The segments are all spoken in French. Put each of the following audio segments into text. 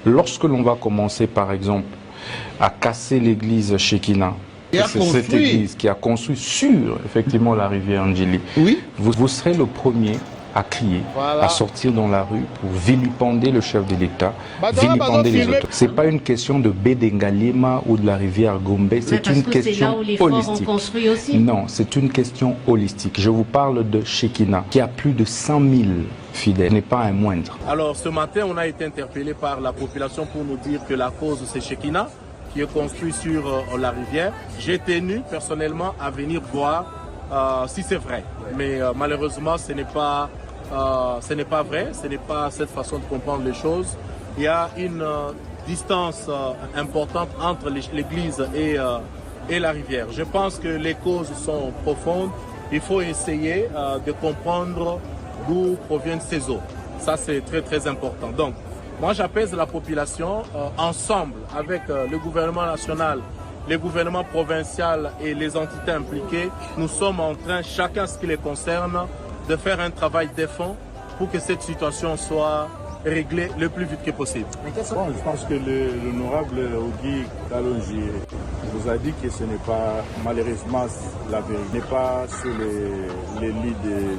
Lorsque l'on va commencer, par exemple, à casser l'église Shekinah, c'est cette église qui a construit sur, effectivement, la rivière Ndjili, oui. vous serez le premier à crier, à sortir dans la rue pour vilipender le chef de l'État, vilipender les autres. Ce n'est pas une question de Bédengalima ou de la rivière Gombe, c'est une question holistique. Non, c'est une question holistique. Je vous parle de Shekinah, qui a plus de 100 000 fidèles, n'est pas un moindre. Alors ce matin, on a été interpellé par la population pour nous dire que la cause c'est Shekinah, qui est construit sur la rivière. J'ai tenu personnellement à venir voir si c'est vrai. Mais malheureusement, ce n'est pas vrai, ce n'est pas cette façon de comprendre les choses. Il y a une distance importante entre l'église et la rivière. Je pense que les causes sont profondes. Il faut essayer de comprendre d'où proviennent ces eaux. Ça, c'est très très important. Donc, moi, j'apaise la population ensemble avec le gouvernement national, les gouvernements provinciaux et les entités impliquées. Nous sommes en train, chacun ce qui les concerne, de faire un travail de fond pour que cette situation soit réglée le plus vite que possible. Bon, je pense que l'honorable Ogi Kalonji vous a dit que ce n'est pas, malheureusement, la vérité n'est pas sur les lits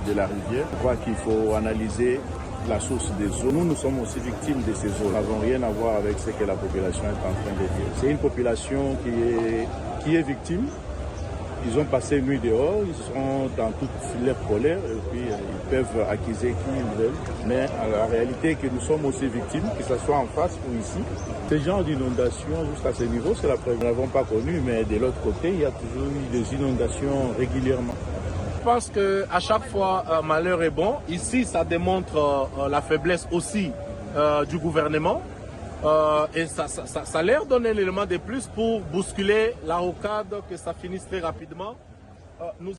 de la rivière. Je crois qu'il faut analyser la source des eaux. Nous sommes aussi victimes de ces eaux. Nous n'avons rien à voir avec ce que la population est en train de dire. C'est une population qui est victime. Ils ont passé une nuit dehors, ils sont dans toute leur colère et puis ils peuvent accuser qui ils veulent. Mais la réalité est que nous sommes aussi victimes, que ce soit en face ou ici. Ce genre d'inondation jusqu'à ce niveau, c'est la preuve. Nous n'avons pas connu, mais de l'autre côté, il y a toujours eu des inondations régulièrement. Je pense qu'à chaque fois, malheur est bon. Ici, ça démontre la faiblesse aussi du gouvernement. Et ça leur donne un élément de plus pour bousculer la rocade, que ça finisse très rapidement.